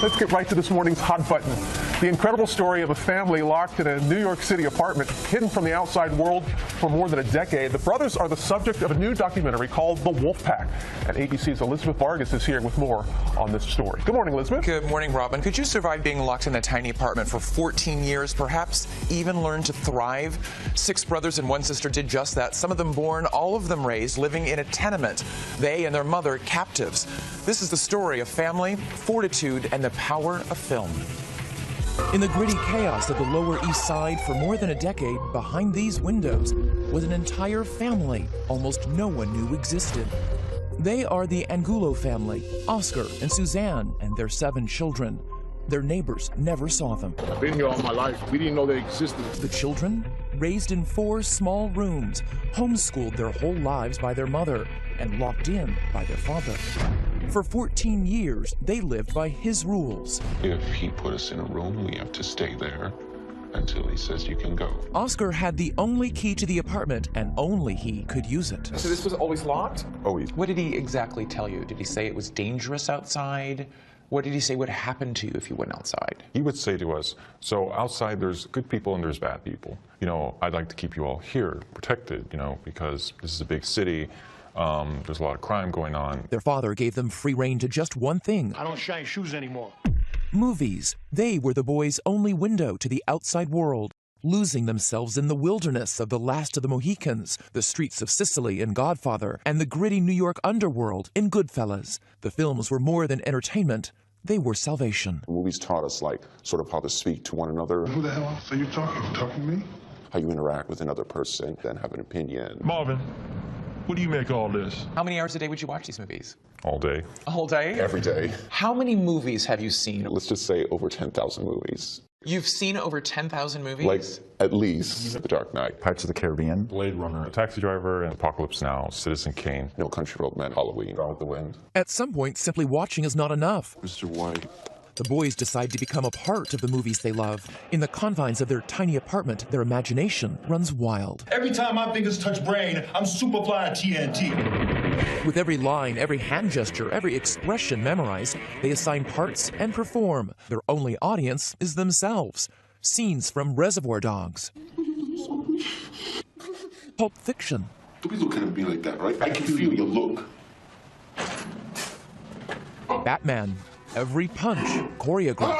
Let's get right to this morning's hot button. The incredible story of a family locked in a New York City apartment, hidden from the outside world for more than a decade. The brothers are the subject of a new documentary called The Wolfpack. And ABC's Elizabeth Vargas is here with more on this story. Good morning, Elizabeth. Good morning, Robin. Could you survive being locked in a tiny apartment for 14 years, perhaps even learn to thrive? 6 brothers and 1 sister did just that. Some of them born, all of them raised, living in a tenement. They and their mother captives. This is the story of family, fortitude, and the power of film. In the gritty chaos of the Lower East Side for more than a decade, behind these windows was an entire family almost no one knew existed. They are the Angulo family, Oscar and Suzanne and their 7 children. Their neighbors never saw them. I've been here all my life. We didn't know they existed. The children, raised in 4 small rooms, homeschooled their whole lives by their mother and locked in by their father. For 14 years, they lived by his rules. If he put us in a room, we have to stay there until he says you can go. Oscar had the only key to the apartment, and only he could use it. So this was always locked? Always. What did he exactly tell you? Did he say it was dangerous outside? What did he say would happen to you if you went outside? He would say to us, so outside there's good people and there's bad people. You know, I'd like to keep you all here, protected, you know, because this is a big city. There's a lot of crime going on. Their father gave them free rein to just one thing. I don't shine shoes anymore. Movies. They were the boys' only window to the outside world, losing themselves in the wilderness of The Last of the Mohicans, the streets of Sicily in Godfather, and the gritty New York underworld in Goodfellas. The films were more than entertainment. They were salvation. Movies taught us, like, sort of how to speak to one another. Who the hell else are you talking? You talking to me? How you interact with another person, then have an opinion. Marvin, what do you make of all this? How many hours a day would you watch these movies? All day. A whole day? Every day. How many movies have you seen? Let's just say over 10,000 movies. You've seen over 10,000 movies? Like, at least The Dark Knight. Pirates of the Caribbean. Blade Runner, Taxi Driver, and Apocalypse Now, Citizen Kane. No Country for Old Men, Halloween, Gone with the Wind. At some point, simply watching is not enough. Mr. White. The boys decide to become a part of the movies they love. In the confines of their tiny apartment, their imagination runs wild. Every time my fingers touch brain, I'm Superfly TNT. With every line, every hand gesture, every expression memorized, they assign parts and perform. Their only audience is themselves. Scenes from Reservoir Dogs. Pulp Fiction. Don't be looking at me like that, right? I can feel your look. Batman. Every punch choreographed.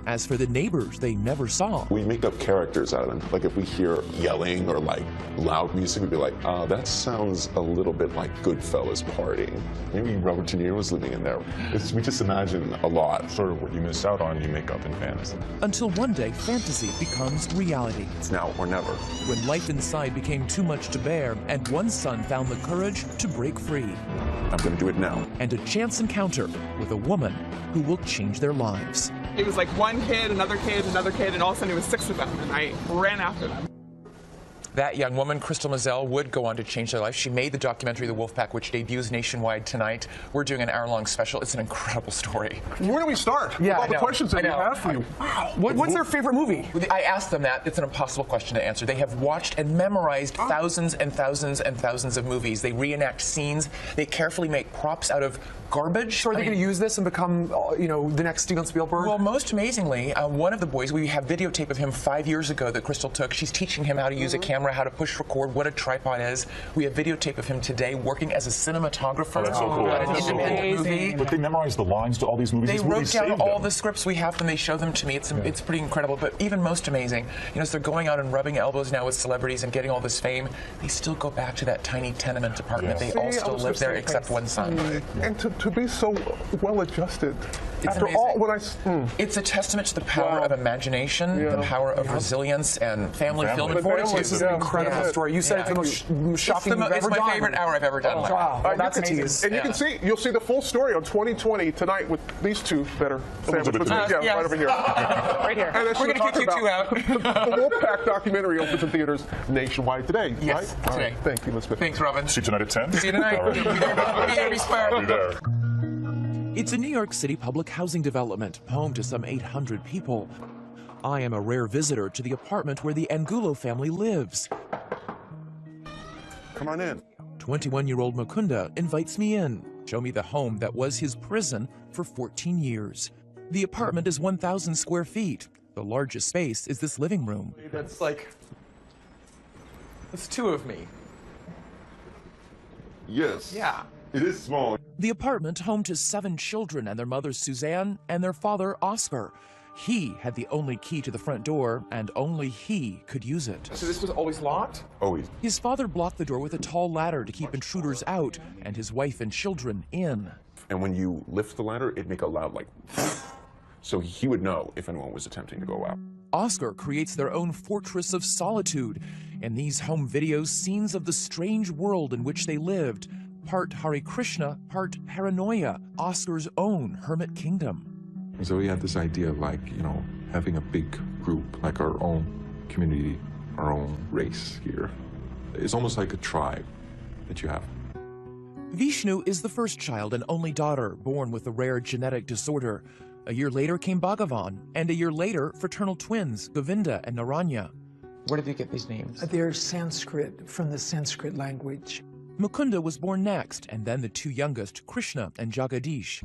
As for the neighbors they never saw. We make up characters out of them. Like, if we hear yelling or, like, loud music, we'd be like, that sounds a little bit like Goodfellas partying. Maybe Robert De Niro was living in there. We just imagine a lot. Sort of what you miss out on, you make up in fantasy. Until one day, fantasy becomes reality. It's now or never. When life inside became too much to bear, and one son found the courage to break free. I'm gonna do it now. And a chance encounter with a woman who will change their lives. It was like one kid, another kid, another kid, and all of a sudden it was 6 of them, and I ran after them. That young woman, Crystal Mazel, would go on to change their life. She made the documentary The Wolfpack, which debuts nationwide tonight. We're doing an hour-long special. It's an incredible story. Where do we start? Yeah, With all the questions that we have for you. Wow. What's their favorite movie? I asked them that. It's an impossible question to answer. They have watched and memorized thousands and thousands and thousands of movies. They reenact scenes. They carefully make props out of garbage. So are they going to use this and become, you know, the next Steven Spielberg? Well, most amazingly, one of the boys, we have videotape of him 5 years ago that Crystal took. She's teaching him how to use a camera, how to push record, what a tripod is. We have videotape of him today working as a cinematographer. That's so cool. On an independent movie. But they memorized the lines to all these movies. They These wrote movies down saved all them. the scripts. We have them. They show them to me. It's pretty incredible. But even most amazing, you know, so they're going out and rubbing elbows now with celebrities and getting all this fame. They still go back to that tiny tenement apartment. Yeah. They all still live there except one son. And to be so well-adjusted. It's After amazing. all, when It's a testament to the power of imagination, the power of resilience, and family film and fortitude. This is an incredible story. You said it's the most shocking you've ever It's my done. favorite hour I've ever done. Wow, that's a tease. And you can see, you'll see the full story on 2020 tonight with these two that are sandwiched. Yes. Right over here. Right here. And as We're you going to talked kick you two out. The Wolfpack documentary opens in theaters nationwide today, Yes, right? today. All right. Thank you, Elizabeth. Thanks, Robin. See you tonight at 10? See you tonight. All right. Be there. Be there. It's a New York City public housing development, home to some 800 people. I am a rare visitor to the apartment where the Angulo family lives. Come on in. 21-year-old Mukunda invites me in, show me the home that was his prison for 14 years. The apartment is 1,000 square feet. The largest space is this living room. That's like, that's two of me. Yes. Yeah. It is small. The apartment home to 7 children and their mother Suzanne and their father Oscar. He had the only key to the front door, and only he could use it. So this was always locked? Always. His father blocked the door with a tall ladder to keep intruders out and his wife and children in. And when you lift the ladder, it'd make a loud like, so he would know if anyone was attempting to go out. Oscar creates their own fortress of solitude. In these home videos, scenes of the strange world in which they lived. Part Hare Krishna, part paranoia, Oscar's own hermit kingdom. So we had this idea of like, you know, having a big group, like our own community, our own race here. It's almost like a tribe that you have. Vishnu is the first child and only daughter born with a rare genetic disorder. A year later came Bhagavan, and a year later, fraternal twins, Govinda and Naranya. Where did you get these names? They're Sanskrit, from the Sanskrit language. Mukunda was born next, and then the 2 youngest, Krishna and Jagadish.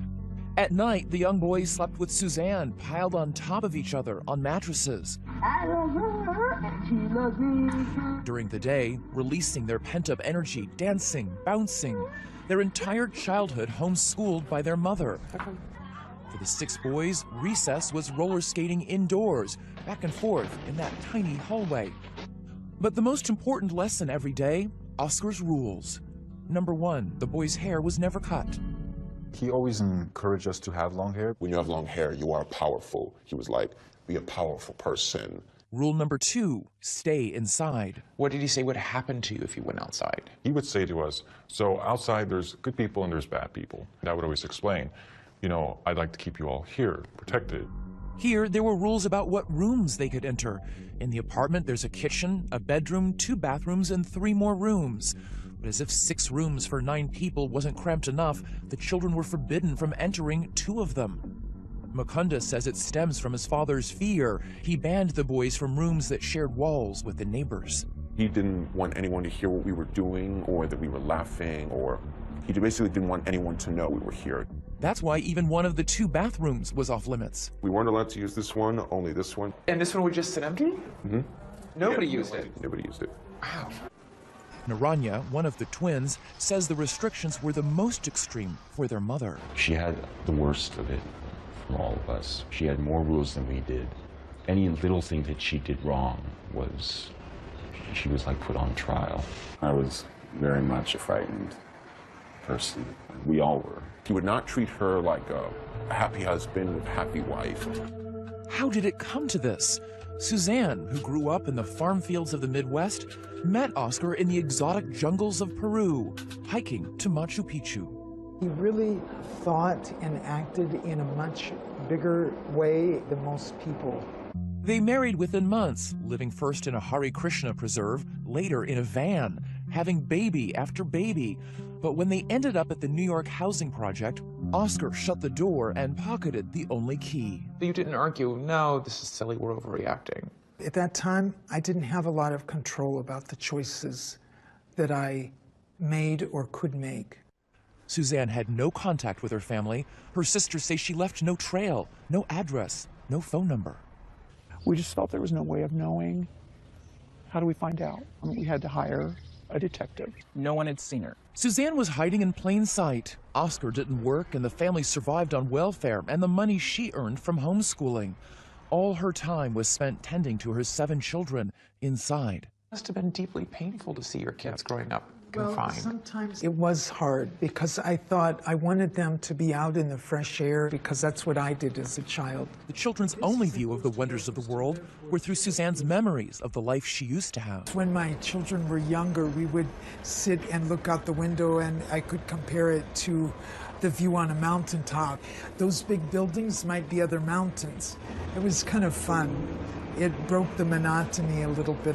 At night, the young boys slept with Suzanne, piled on top of each other on mattresses. During the day, releasing their pent-up energy, dancing, bouncing. Their entire childhood homeschooled by their mother. For the 6 boys, recess was roller skating indoors, back and forth in that tiny hallway. But the most important lesson every day, Oscar's rules. Number 1, the boy's hair was never cut. He always encouraged us to have long hair. When you have long hair, you are powerful. He was like, be a powerful person. Rule number 2, stay inside. What did he say would happen to you if you went outside? He would say to us, so outside there's good people and there's bad people. And I would always explain, you know, I'd like to keep you all here, protected. Here, there were rules about what rooms they could enter. In the apartment, there's a kitchen, a bedroom, 2 bathrooms, and 3 more rooms. But as if 6 rooms for 9 people wasn't cramped enough, the children were forbidden from entering 2 of them. Mukunda says it stems from his father's fear. He banned the boys from rooms that shared walls with the neighbors. He didn't want anyone to hear what we were doing or that we were laughing, or he basically didn't want anyone to know we were here. That's why even one of the 2 bathrooms was off limits. We weren't allowed to use this one, only this one. And this one would just sit empty? Mm-hmm. Nobody used it? Nobody used it. Wow. Naranya, one of the twins, says the restrictions were the most extreme for their mother. She had the worst of it from all of us. She had more rules than we did. Any little thing that she did wrong was, she was like put on trial. I was very much a frightened person. We all were. He would not treat her like a happy husband with a happy wife. How did it come to this? Suzanne, who grew up in the farm fields of the Midwest, met Oscar in the exotic jungles of Peru, hiking to Machu Picchu. He really thought and acted in a much bigger way than most people. They married within months, living first in a Hare Krishna preserve, later in a van, having baby after baby. But when they ended up at the New York housing project, Oscar shut the door and pocketed the only key. You didn't argue, no, this is silly, we're overreacting. At that time, I didn't have a lot of control about the choices that I made or could make. Suzanne had no contact with her family. Her sisters say she left no trail, no address, no phone number. We just felt there was no way of knowing. How do we find out? I mean, we had to hire a detective. No one had seen her. Suzanne was hiding in plain sight. Oscar didn't work, and the family survived on welfare and the money she earned from homeschooling. All her time was spent tending to her 7 children inside. It must have been deeply painful to see your kids growing up confined. Well, sometimes it was hard because I thought I wanted them to be out in the fresh air because that's what I did as a child. The children's only view of the wonders of the world were through Suzanne's memories of the life she used to have. When my children were younger, we would sit and look out the window and I could compare it to the view on a mountaintop. Those big buildings might be other mountains. It was kind of fun. It broke the monotony a little bit.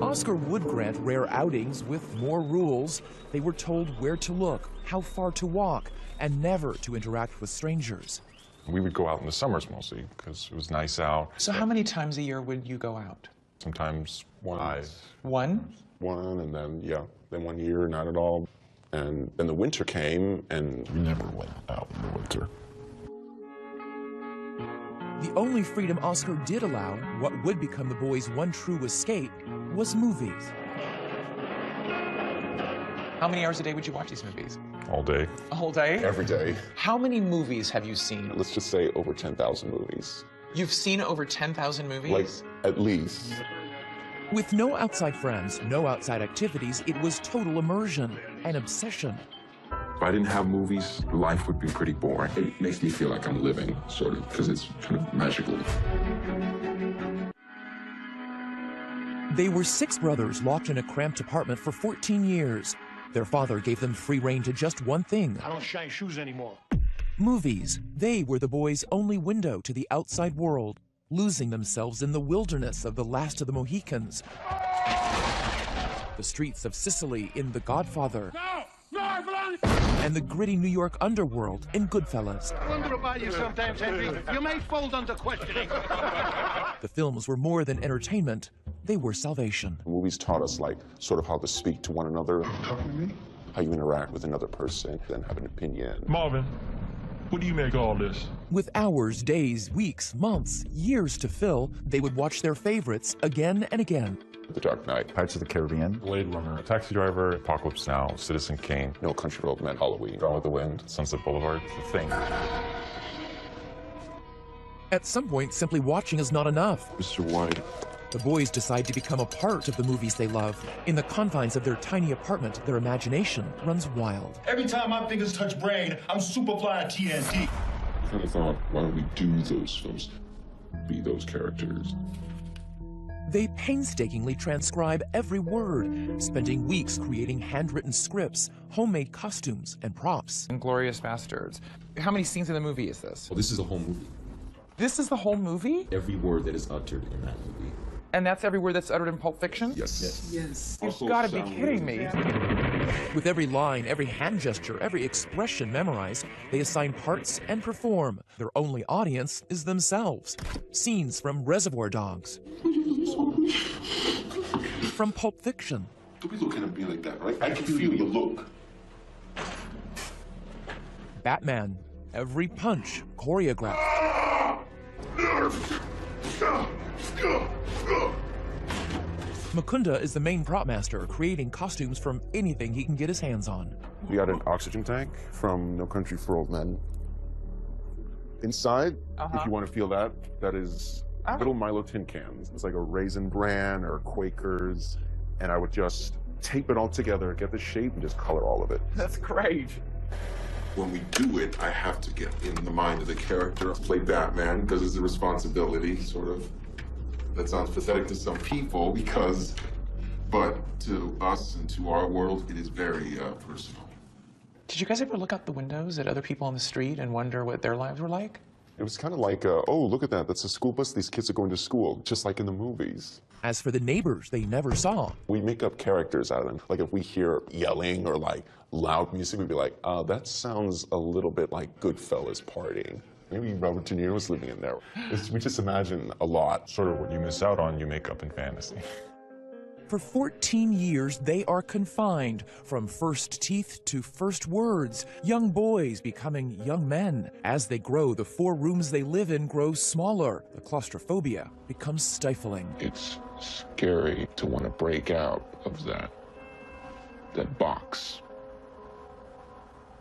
Oscar would grant rare outings with more rules. They were told where to look, how far to walk, and never to interact with strangers. We would go out in the summers mostly because it was nice out. So how many times a year would you go out? Sometimes Once. One? One, and then, then 1 year, not at all. And then the winter came, and We never went out in the winter. The only freedom Oscar did allow, what would become the boys' one true escape, was movies. How many hours a day would you watch these movies? all day. A whole day? every day. How many movies have you seen? Let's just say over 10,000 movies. You've seen over 10,000 movies? Like, at least. With no outside friends, no outside activities, it was total immersion, an obsession. If I didn't have movies, life would be pretty boring. It makes me feel like I'm living, sort of, because it's kind of magical. They were 6 brothers locked in a cramped apartment for 14 years. Their father gave them free rein to just one thing. I don't shine shoes anymore. Movies. They were the boys' only window to the outside world, losing themselves in the wilderness of the Last of the Mohicans, the streets of Sicily in The Godfather, and the gritty New York underworld in Goodfellas. I wonder about you sometimes, Henry. You may fold under questioning. The films were more than entertainment. They were salvation. Movies taught us, like, sort of how to speak to one another. Talking to me? How you interact with another person, then have an opinion. Marvin, what do you make of all this? With hours, days, weeks, months, years to fill, they would watch their favorites again and again. The Dark Knight, Pirates of the Caribbean, Blade Runner, Taxi Driver, Apocalypse Now, Citizen Kane, No Country for Old Men, Halloween, Gone with the Wind, Sunset Boulevard, The Thing. At some point, simply watching is not enough. Mr. White. The boys decide to become a part of the movies they love. In the confines of their tiny apartment, their imagination runs wild. Every time my fingers touch brain, I'm Superfly TNT. I kind of thought, why don't we do those films? Be those characters. They painstakingly transcribe every word, spending weeks creating handwritten scripts, homemade costumes, and props. Inglourious Bastards. How many scenes in the movie is this? Well, this is the whole movie. This is the whole movie? Every word that is uttered in that movie. And that's every word that's uttered in Pulp Fiction? Yes. Yes. You've got to be kidding me. With every line, every hand gesture, every expression memorized, they assign parts and perform. Their only audience is themselves. Scenes from Reservoir Dogs. From Pulp Fiction. Don't be looking at me like that, right? I can feel your look. Batman. Every punch choreographed. Mukunda is the main prop master, creating costumes from anything he can get his hands on. We got an oxygen tank from No Country for Old Men. Inside, if you want to feel that, that is little Milo tin cans. It's like a Raisin Bran or Quakers, and I would just tape it all together, get the shape, and just color all of it. That's great. When we do it, I have to get in the mind of the character. Play Batman because it's a responsibility, sort of. That sounds pathetic to some people but to us and to our world, it is very personal. Did you guys ever look out the windows at other people on the street and wonder what their lives were like? It was kind of like, oh, look at that. That's a school bus. These kids are going to school, just like in the movies. As for the neighbors they never saw. We make up characters out of them. Like if we hear yelling or like loud music, we'd be like, that sounds a little bit like Goodfellas partying. Maybe Robert De Niro was living in there. We just imagine a lot. Sort of what you miss out on, you make up in fantasy. For 14 years, they are confined, from first teeth to first words, young boys becoming young men. As they grow, the 4 rooms they live in grow smaller. The claustrophobia becomes stifling. It's scary to want to break out of that box.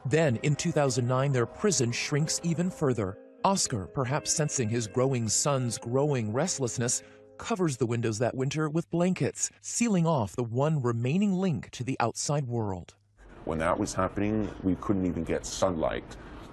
Then, in 2009, their prison shrinks even further. Oscar, perhaps sensing his growing son's growing restlessness, covers the windows that winter with blankets, sealing off the one remaining link to the outside world. When that was happening, we couldn't even get sunlight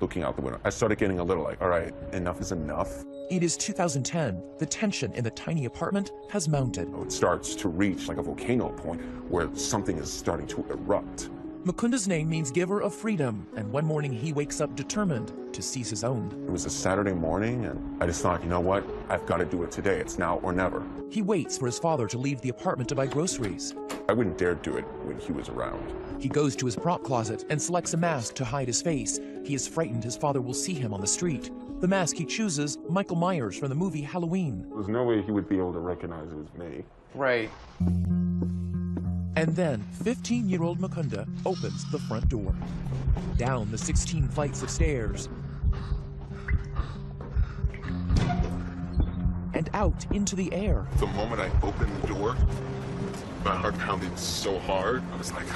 looking out the window. I started getting a little like, all right, enough is enough. It is 2010. The tension in the tiny apartment has mounted. It starts to reach like a volcano point where something is starting to erupt. Mukunda's name means giver of freedom, and one morning he wakes up determined to seize his own. It was a Saturday morning, and I just thought, you know what? I've got to do it today. It's now or never. He waits for his father to leave the apartment to buy groceries. I wouldn't dare do it when he was around. He goes to his prop closet and selects a mask to hide his face. He is frightened his father will see him on the street. The mask he chooses, Michael Myers from the movie Halloween. There's no way he would be able to recognize it as me. Right. And then 15-year-old Mukunda opens the front door. Down the 16 flights of stairs. And out into the air. The moment I opened the door, my heart pounded so hard. I was like,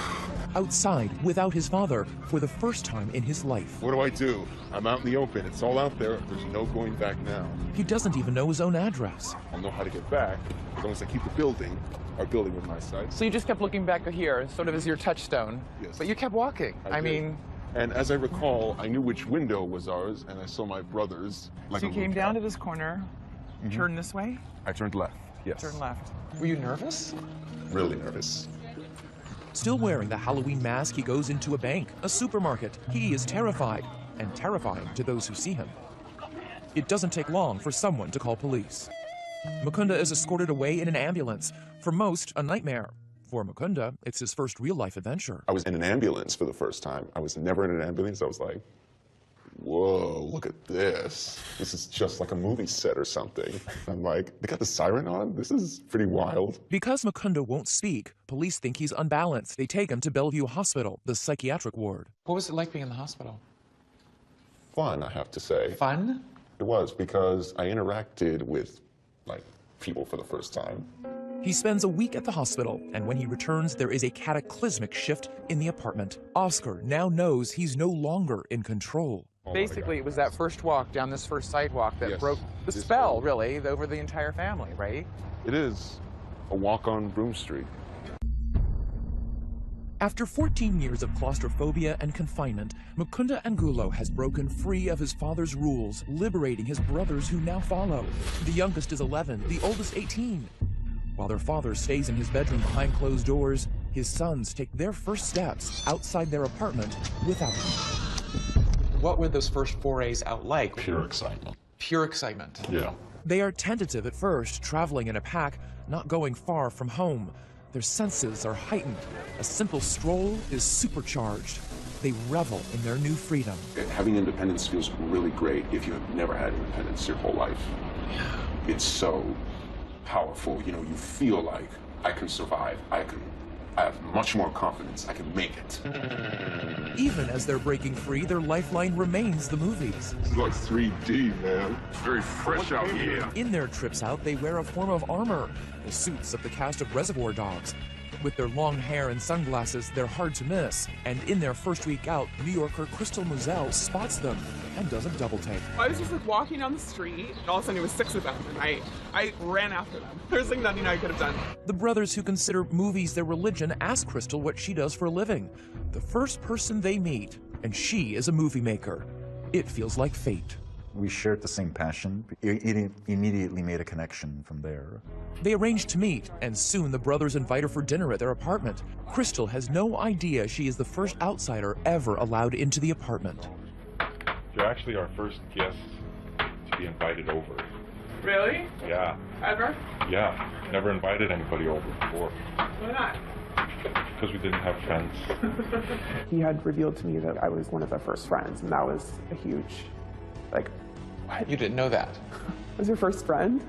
Outside without his father for the first time in his life. what do I do? I'm out in the open. It's all out there. There's no going back now. He doesn't even know his own address. I'll know how to get back as long as I keep the building, our building with my side. So you just kept looking back here, sort of as your touchstone. Yes. But you kept walking. I did. mean... And as I recall, I knew which window was ours, and I saw my brothers. Like So you came down to this corner, turned this way? I turned left, yes. Turned left. Were you nervous? Really nervous. Still wearing the Halloween mask, he goes into a bank, a supermarket. He is terrified, and terrifying to those who see him. It doesn't take long for someone to call police. Mukunda is escorted away in an ambulance. For most, a nightmare. For Mukunda, it's his first real-life adventure. I was in an ambulance for the first time. I was never in an ambulance. I was like, whoa, look at this. This is just like a movie set or something. I'm like, they got the siren on? This is pretty wild. Because Mukunda won't speak, police think he's unbalanced. They take him to Bellevue Hospital, the psychiatric ward. What was it like being in the hospital? Fun, I have to say. Fun? It was, because I interacted with, like, people for the first time. He spends a week at the hospital, and when he returns, there is a cataclysmic shift in the apartment. Oscar now knows he's no longer in control. Basically, it was that first walk down this first sidewalk that broke the spell, really, over the entire family, right? It is a walk on Broom Street. After 14 years of claustrophobia and confinement, Mukunda Angulo has broken free of his father's rules, liberating his brothers who now follow. The youngest is 11, the oldest 18. While their father stays in his bedroom behind closed doors, his sons take their first steps outside their apartment without him. What were those first forays out like? Pure excitement. Pure excitement. Yeah. They are tentative at first, traveling in a pack, not going far from home. Their senses are heightened. A simple stroll is supercharged. They revel in their new freedom. Having independence feels really great if you have never had independence your whole life. It's so powerful. You know, you feel like I can survive. I have much more confidence. I can make it. Even as they're breaking free, their lifeline remains the movies. It's like 3D, man. It's very fresh out here. In their trips out, they wear a form of armor, the suits of the cast of Reservoir Dogs. With their long hair and sunglasses, they're hard to miss. And in their first week out, New Yorker Crystal Moselle spots them and does a double take. I was just like walking down the street, and all of a sudden it was 6 of them, and I ran after them. There's like nothing I could have done. The brothers who consider movies their religion ask Crystal what she does for a living. The first person they meet, and she is a movie maker. It feels like fate. We shared the same passion. It immediately made a connection from there. They arrange to meet, and soon the brothers invite her for dinner at their apartment. Crystal has no idea she is the first outsider ever allowed into the apartment. You're actually our first guest to be invited over. Really? Yeah. Ever? Yeah. Never invited anybody over before. Why not? Because we didn't have friends. He had revealed to me that I was one of the first friends, and that was a huge, like, What? You didn't know that? was your first friend?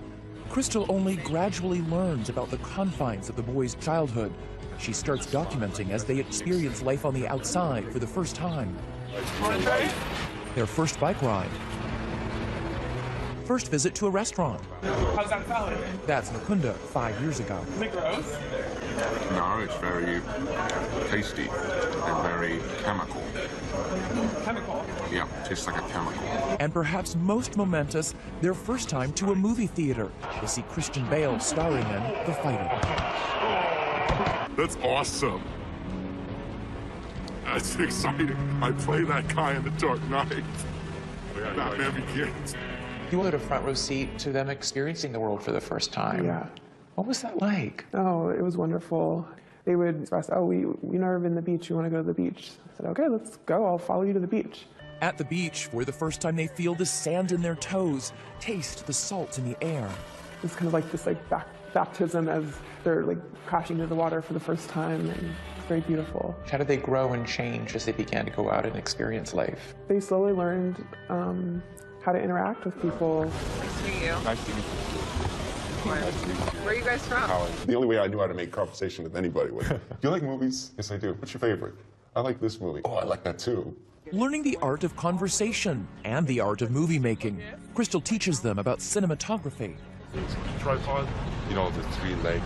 Crystal only gradually learns about the confines of the boys' childhood. She starts documenting as they experience life on the outside for the first time. Their first bike ride. First visit to a restaurant. How's that salad? That's Mukunda 5 years ago. Is it gross? No, it's very tasty and very chemical. Chemical? Yeah, tastes like a chemical. And perhaps most momentous, their first time to a movie theater to see Christian Bale starring in The Fighter. That's awesome. That's exciting. I play that guy in The Dark Knight. Batman Begins. You had a front row seat to them experiencing the world for the first time. Yeah. What was that like? Oh, it was wonderful. They would express, oh, we've never been to the beach. We want to go to the beach. I said, okay, let's go. I'll follow you to the beach. At the beach, for the first time they feel the sand in their toes, taste the salt in the air. It's kind of like this baptism as they're like crashing into the water for the first time, and it's very beautiful. How did they grow and change as they began to go out and experience life? They slowly learned how to interact with people. Nice to meet you. Nice to meet you. Where are you guys from? The only way I knew how to make conversation with anybody was, do you like movies? Yes, I do. What's your favorite? I like this movie. Oh, I like that too. Learning the art of conversation and the art of movie making, Crystal teaches them about cinematography. Tripod? You know, the three-legged.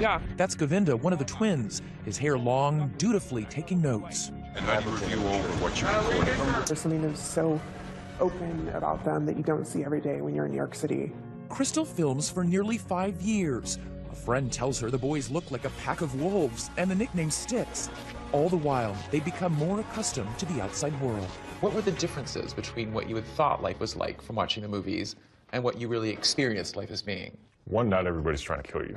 Yeah. That's Govinda, one of the twins, his hair long, dutifully taking notes. And then you review over what you recorded. There's something that's so open about them that you don't see every day when you're in New York City. Crystal films for nearly 5 years. A friend tells her the boys look like a pack of wolves, and the nickname sticks. All the while, they become more accustomed to the outside world. What were the differences between what you had thought life was like from watching the movies and what you really experienced life as being? One, not everybody's trying to kill you.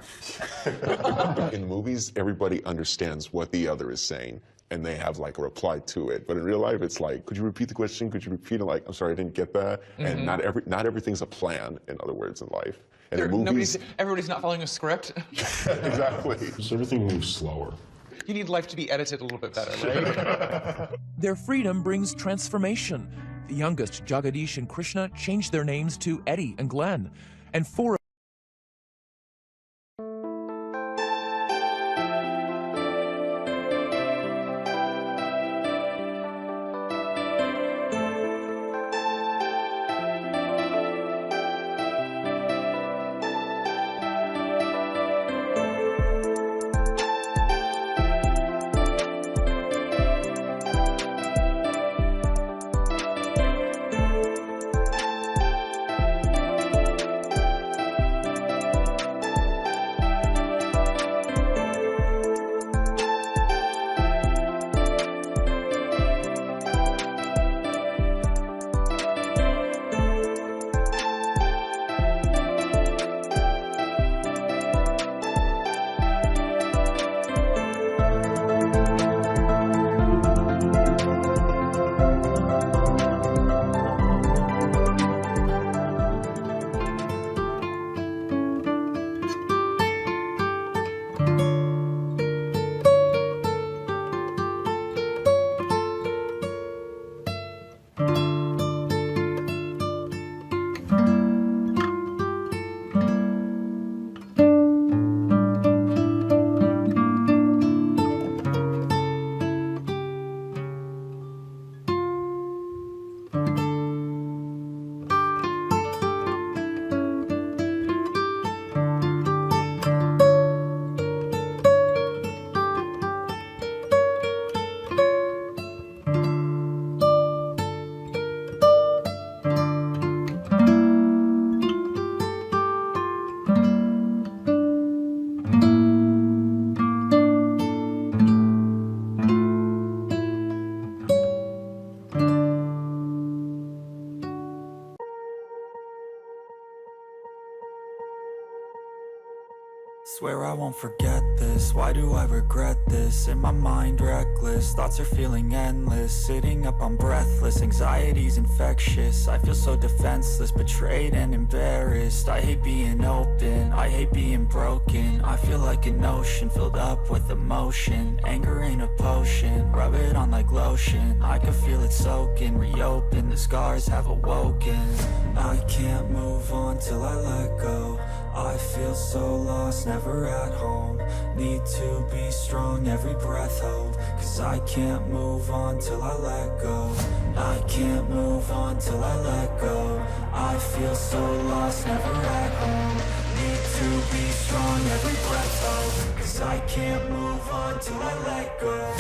In movies, everybody understands what the other is saying, and they have like a reply to it. But in real life, it's like, could you repeat the question? Could you repeat it? Like, I'm sorry, I didn't get that. And not everything's a plan, in other words, in life. And in movies, everybody's not following a script. Exactly. So everything moves slower. You need life to be edited a little bit better, right? Their freedom brings transformation. The youngest, Jagadish and Krishna, changed their names to Eddie and Glenn. And 4 Swear I won't forget this, why do I regret this? In my mind reckless, thoughts are feeling endless. Sitting up, I'm breathless, anxiety's infectious. I feel so defenseless, betrayed and embarrassed. I hate being open, I hate being broken. I feel like an ocean filled up with emotion. Anger ain't a potion, rub it on like lotion. I can feel it soaking, reopen, the scars have awoken. I can't move on till I let go. I feel so lost, never at home. Need to be strong, every breath hold. Cause I can't move on till I let go. I can't move on till I let go. I feel so lost, never at home. Need to be strong, every breath hold. Cause I can't move on till I let go.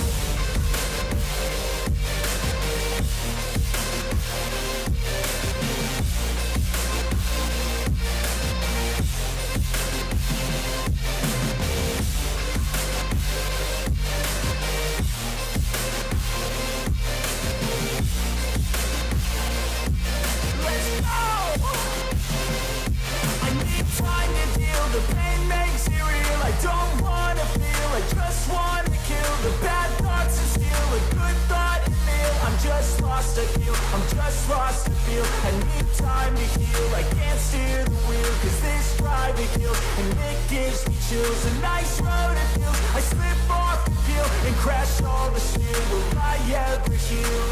The pain makes it real, I don't wanna feel, I just wanna kill the bad thoughts and steal a good thought and feel. I'm just lost, I feel, I'm just lost, I feel. I need time to heal, I can't steer the wheel, cause this drive it kills, and it gives me chills. A nice road it feels, I slip off the peel, and crash all the steel. Will I ever heal?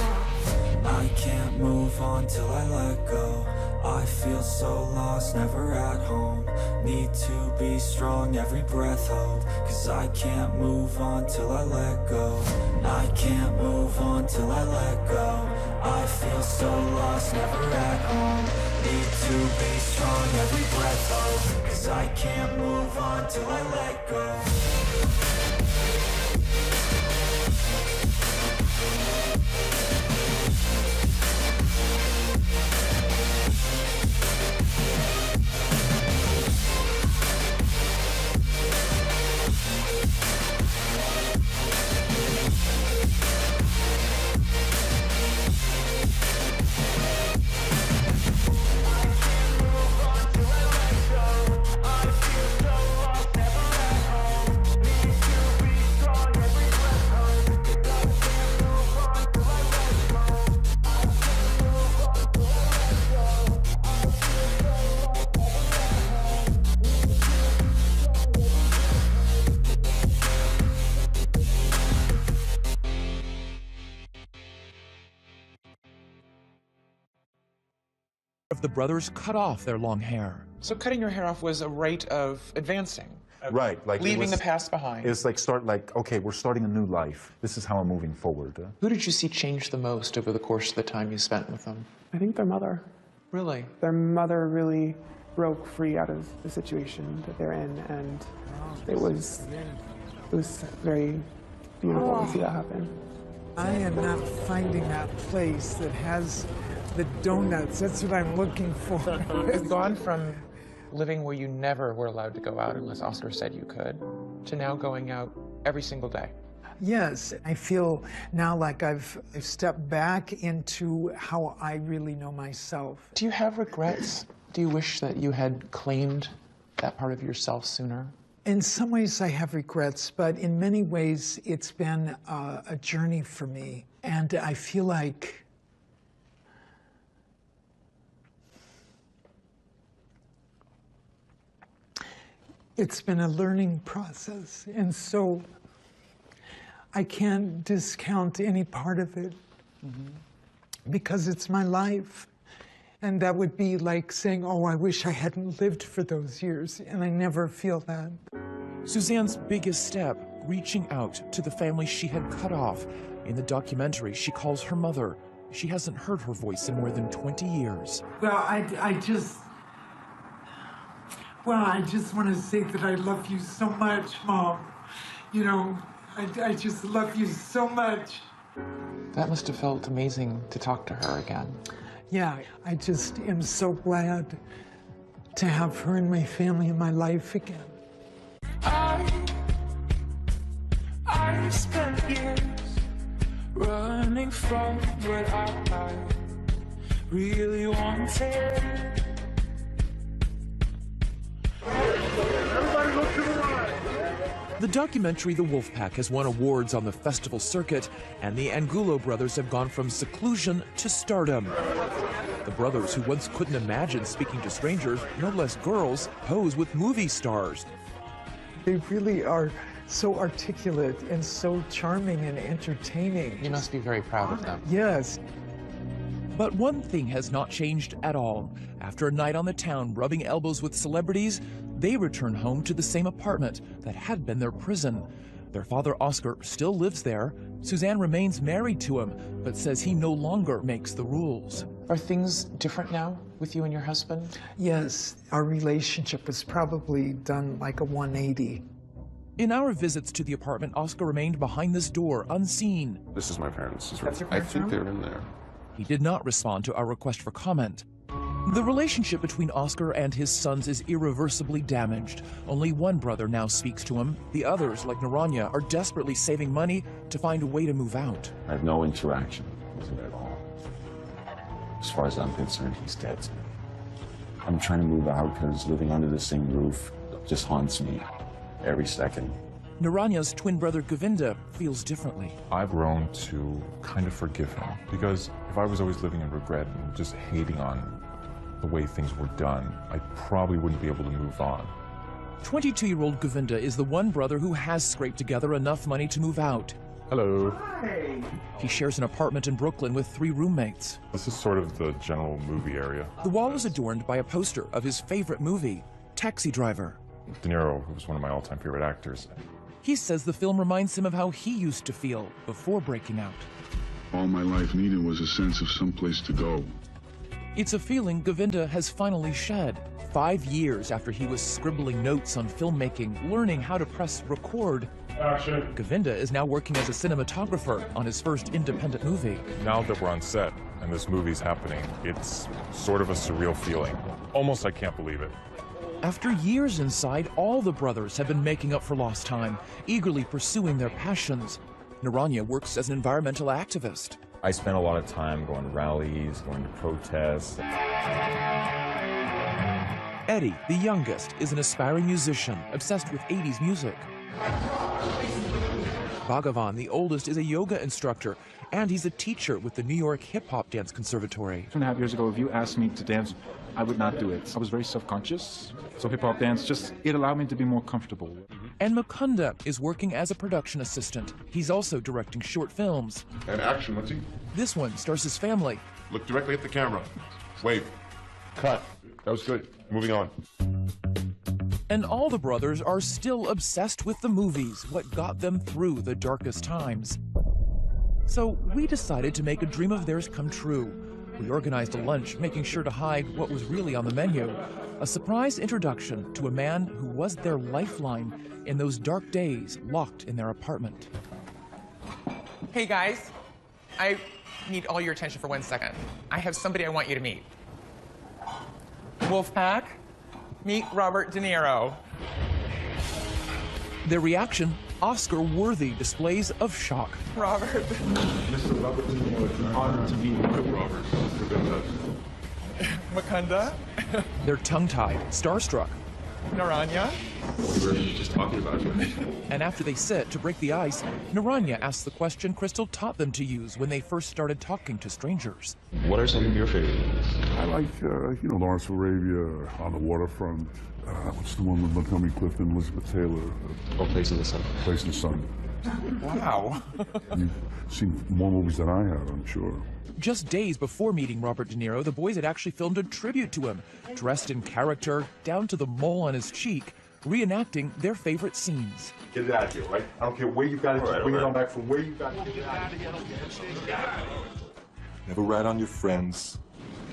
I can't move on till I let go. I feel so lost, never at home. Need to be strong, every breath hold. Cause I can't move on till I let go. I can't move on till I let go. I feel so lost, never at home. Need to be strong, every breath hold. Cause I can't move on till I let go. The brothers cut off their long hair. So cutting your hair off was a rite of advancing. Right, like leaving the past behind. It's like okay, we're starting a new life. This is how I'm moving forward. Who did you see change the most over the course of the time you spent with them? I think their mother. Really? Their mother really broke free out of the situation that they're in, and it was very beautiful to see that happen. I am not finding that place that has the donuts. That's what I'm looking for. You've gone from living where you never were allowed to go out unless Oscar said you could, to now going out every single day. Yes, I feel now like I've stepped back into how I really know myself. Do you have regrets? Do you wish that you had claimed that part of yourself sooner? In some ways I have regrets, but in many ways it's been a journey for me. And I feel like it's been a learning process, and so I can't discount any part of it because it's my life. And that would be like saying, oh, I wish I hadn't lived for those years, and I never feel that. Suzanne's biggest step, reaching out to the family she had cut off. In the documentary, she calls her mother. She hasn't heard her voice in more than 20 years. Well, I just want to say that I love you so much, Mom. You know, I just love you so much. That must have felt amazing to talk to her again. Yeah, I just am so glad to have her in my family in my life again. I spent years running from what I really wanted. Everybody look to the right. The documentary The Wolfpack has won awards on the festival circuit, and the Angulo brothers have gone from seclusion to stardom. The brothers, who once couldn't imagine speaking to strangers, no less girls, pose with movie stars. They really are so articulate and so charming and entertaining. You must be very proud of them. Yes. But one thing has not changed at all. After a night on the town rubbing elbows with celebrities, they return home to the same apartment that had been their prison. Their father, Oscar, still lives there. Suzanne remains married to him, but says he no longer makes the rules. Are things different now with you and your husband? Yes, our relationship was probably done like a 180. In our visits to the apartment, Oscar remained behind this door, unseen. This is my parents' room. That's your I parents' think room? they're in there. He did not respond to our request for comment. The relationship between Oscar and his sons is irreversibly damaged. Only one brother now speaks to him. The others, like Naranya, are desperately saving money to find a way to move out. I have no interaction with him at all. As far as I'm concerned, he's dead. I'm trying to move out because living under the same roof just haunts me every second. Naranya's twin brother Govinda feels differently. I've grown to kind of forgive him, because if I was always living in regret and just hating on the way things were done, I probably wouldn't be able to move on. 22-year-old Govinda is the one brother who has scraped together enough money to move out. Hello. He shares an apartment in Brooklyn with 3 roommates. This is sort of the general movie area. The wall is adorned by a poster of his favorite movie, Taxi Driver. De Niro, who was one of my all-time favorite actors. He says the film reminds him of how he used to feel before breaking out. All my life needed was a sense of someplace to go. It's a feeling Govinda has finally shed. 5 years after he was scribbling notes on filmmaking, learning how to press record, Action. Govinda is now working as a cinematographer on his first independent movie. Now that we're on set and this movie's happening, it's sort of a surreal feeling. Almost I can't believe it. After years inside, all the brothers have been making up for lost time, eagerly pursuing their passions. Naranya works as an environmental activist. I spent a lot of time going to rallies, going to protests. Eddie, the youngest, is an aspiring musician, obsessed with 80s music. Bhagavan, the oldest, is a yoga instructor, and he's a teacher with the New York Hip Hop Dance Conservatory. 2.5 years ago, if you asked me to dance, I would not do it. I was very self-conscious, so hip hop dance it allowed me to be more comfortable. And Mukunda is working as a production assistant. He's also directing short films. And action, let's see. This one stars his family. Look directly at the camera. Wave. Cut. That was good. Moving on. And all the brothers are still obsessed with the movies, what got them through the darkest times. So we decided to make a dream of theirs come true. We organized a lunch, making sure to hide what was really on the menu. A surprise introduction to a man who was their lifeline in those dark days locked in their apartment. Hey guys, I need all your attention for 1 second. I have somebody I want you to meet. Wolfpack, meet Robert De Niro. Their reaction, Oscar-worthy displays of shock. Robert. Mr. Robert De Niro, it's an honor to meet you. Robert. Mukunda. They're tongue-tied, starstruck. Naranya. We were just talking about you. And after they sit to break the ice, Naranya asks the question Crystal taught them to use when they first started talking to strangers. What are some of your favorite movies? I like, Lawrence of Arabia, On the Waterfront. What's the one with Montgomery Clift and Elizabeth Taylor? Oh, Place in the Sun. Place in the Sun. Wow. You've seen more movies than I have, I'm sure. Just days before meeting Robert De Niro, the boys had actually filmed a tribute to him, dressed in character, down to the mole on his cheek, reenacting their favorite scenes. Get it out of here, right? I don't care where you got it. Bring it on back from where you got it. Never rat on your friends,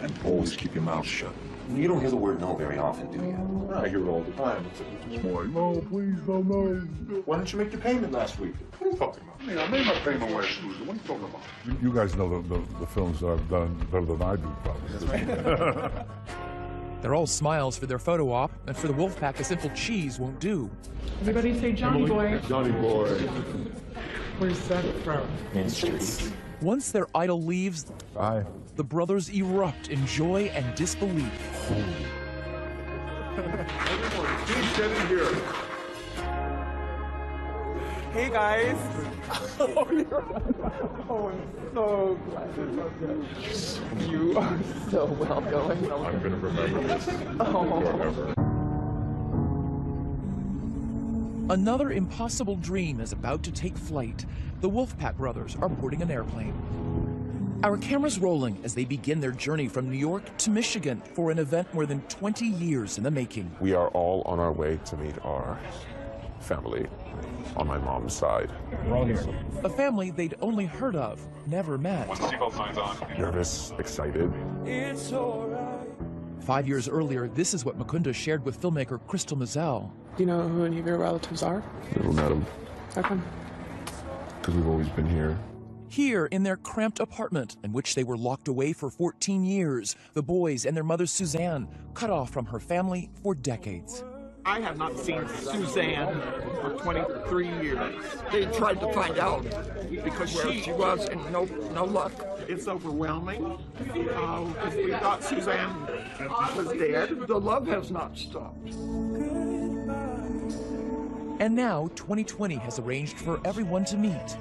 and always keep your mouth shut. You don't hear the word no very often, do you? I hear it all the time. It's more like, no, please, no. Why didn't you make your payment last week? What are you talking about? I made my payment last Tuesday. What are you talking about? You guys know the films that I've done better than I do, probably. They're all smiles for their photo op, and for the Wolfpack, a simple cheese won't do. Everybody say Johnny Boy. Johnny Boy. Where's that from? Main Street. Once their idol leaves, the brothers erupt in joy and disbelief. Please get in here. Hey guys. Oh, I'm so glad to know you. You are so well going. I'm going to remember this forever. Another impossible dream is about to take flight. The Wolfpack brothers are boarding an airplane. Our cameras rolling as they begin their journey from New York to Michigan for an event more than 20 years in the making. We are all on our way to meet our family on my mom's side. We're all here. A family they'd only heard of, never met. Once the seatbelt sign's on. Nervous, excited. It's all right. 5 years earlier, this is what Mukunda shared with filmmaker Crystal Mazel. Do you know who any of your relatives are? Never met him. How come? Because we've always been here. Here in their cramped apartment, in which they were locked away for 14 years, the boys and their mother Suzanne, cut off from her family for decades. I have not seen Suzanne for 23 years. They tried to find out because where she was, and no luck. It's overwhelming. Because we thought Suzanne was dead. The love has not stopped. And now, 2020 has arranged for everyone to meet.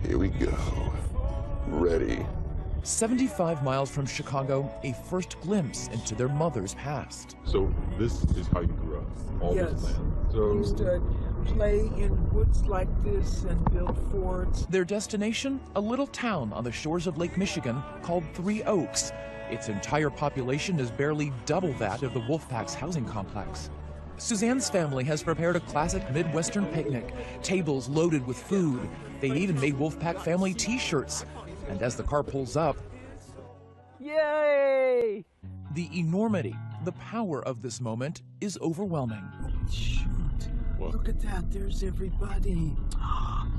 Here we go. Ready. 75 miles from Chicago, a first glimpse into their mother's past. So this is how you grew up, all this land. So Used to play in woods like this and build forts. Their destination? A little town on the shores of Lake Michigan called Three Oaks. Its entire population is barely double that of the Wolfpack's housing complex. Suzanne's family has prepared a classic Midwestern picnic, tables loaded with food. They even made Wolfpack family t-shirts. And as the car pulls up, yay! The enormity, the power of this moment is overwhelming. Shoot. What? Look at that. There's everybody.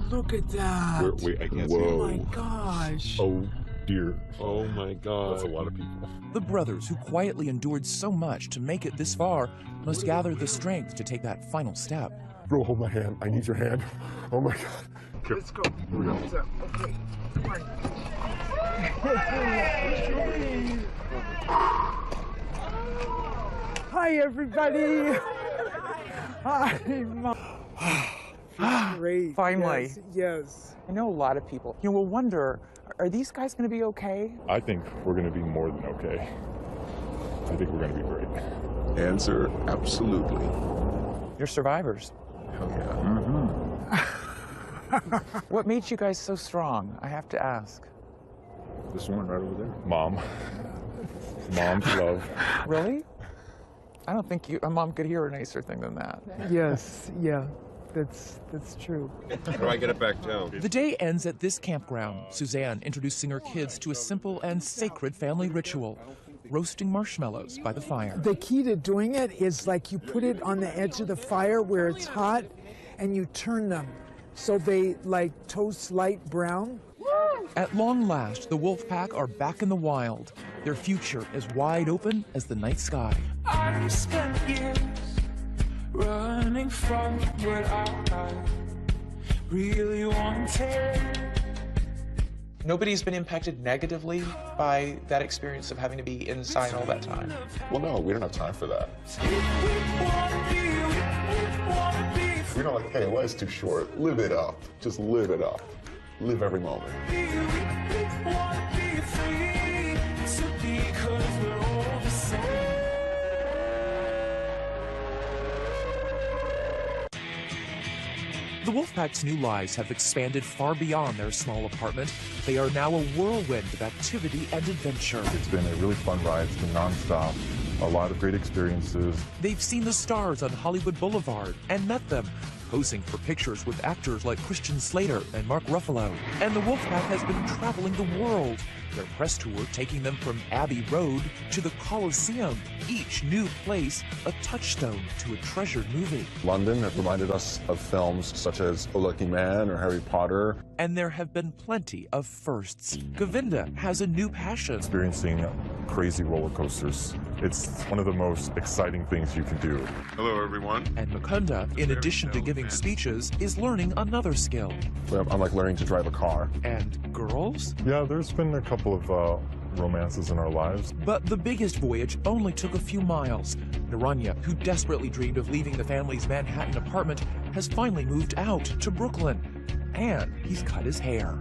Look at that. Wait, I can't see. Whoa. Oh my gosh. Oh dear. Oh my God. That's a lot of people. The brothers who quietly endured so much to make it this far must gather the strength to take that final step. Bro, hold my hand. I need your hand. Oh my God. Let's go. Okay. Come on. Hi, everybody. Hi, Mom. Great. Finally. Yes. I know a lot of people. You know, will wonder, are these guys going to be okay? I think we're going to be more than okay. I think we're going to be great. Answer, absolutely. You're survivors. Hell yeah. What made you guys so strong? I have to ask. This one right over there. Mom. Mom's love. Really? I don't think a mom could hear a nicer thing than that. Yes, yeah. That's true. How do I get it back down? The day ends at this campground, Suzanne introducing her kids to a simple and sacred family ritual, roasting marshmallows by the fire. The key to doing it is like you put it on the edge of the fire where it's hot and you turn them so they like toast light brown. At long last, the Wolfpack are back in the wild. Their future as wide open as the night sky. I spent years running from what I really wanted. Nobody's been impacted negatively by that experience of having to be inside all that time. Well, no, we don't have time for that. We don't like, hey, life's too short. Live it up. Just live it up. Live every moment. The Wolfpack's new lives have expanded far beyond their small apartment. They are now a whirlwind of activity and adventure. It's been a really fun ride. It's been nonstop. A lot of great experiences. They've seen the stars on Hollywood Boulevard and met them, posing for pictures with actors like Christian Slater and Mark Ruffalo. And the Wolfpack has been traveling the world, their press tour taking them from Abbey Road to the Coliseum, each new place a touchstone to a treasured movie. London have reminded us of films such as A Lucky Man or Harry Potter. And there have been plenty of firsts. Govinda has a new passion. Experiencing crazy roller coasters. It's one of the most exciting things you can do. Hello, everyone. And Mukunda, in addition to giving speeches, is learning another skill. I'm like learning to drive a car. And girls? Yeah, there's been a couple of romances in our lives. But the biggest voyage only took a few miles. Naranya, who desperately dreamed of leaving the family's Manhattan apartment, has finally moved out to Brooklyn. And he's cut his hair.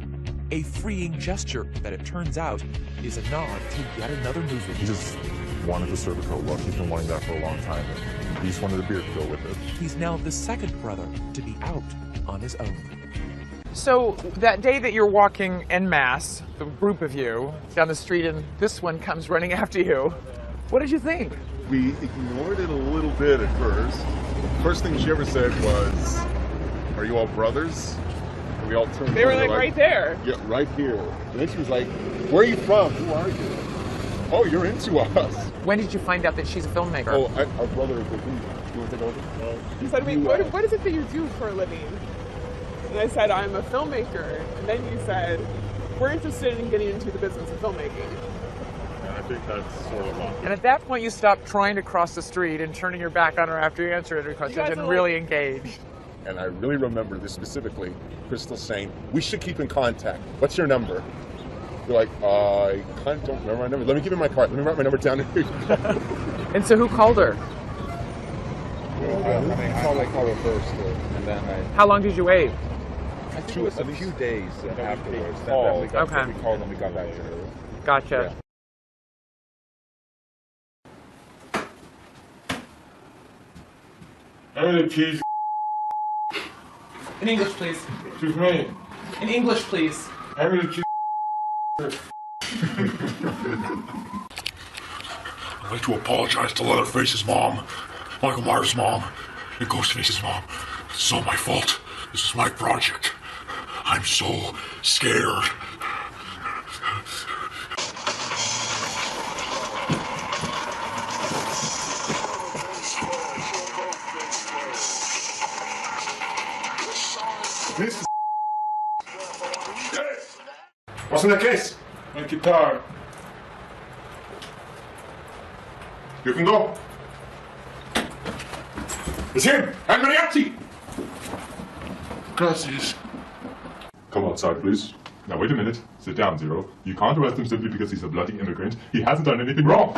A freeing gesture that, it turns out, is a nod to yet another movie. He just wanted the cervical look. He's been wanting that for a long time. And he just wanted a beard to go with it. He's now the second brother to be out on his own. So that day that you're walking en masse, the group of you, down the street, and this one comes running after you, what did you think? We ignored it a little bit at first. The first thing she ever said was, "Are you all brothers?" And we all turned. They were like right there. Yeah, right here. And then she was like, "Where are you from? Who are you?" "Oh, you're into us." When did you find out that she's a filmmaker? Oh, our brother is with me. You want to take over? He said, "Wait, what is it that you do for a living?" And I said, "I'm a filmmaker." And then you said, "We're interested in getting into the business of filmmaking." And I think that's sort of on. And at that point, you stopped trying to cross the street and turning your back on her after you answered every question and really engaged. And I really remember this specifically, Crystal saying, "We should keep in contact. What's your number?" You're like, "I kind of don't remember my number. Let me give you my card. Let me write my number down here." And so who called her? I called her first, and then How long did you wait? I think it was a few days afterwards. We called and we got back to her. Gotcha. Yeah. In English, please. Excuse me. In English, please. I'm gonna choose. I'd like to apologize to Leatherface's mom, Michael Myers' mom, and Ghostface's mom. It's all my fault. This is my project. I'm so scared. What's in the case? My guitar. You can go. It's him, and Mariachi. Gracias. Come outside, please. Now, wait a minute. Sit down, Zero. You can't arrest him simply because he's a bloody immigrant. He hasn't done anything wrong.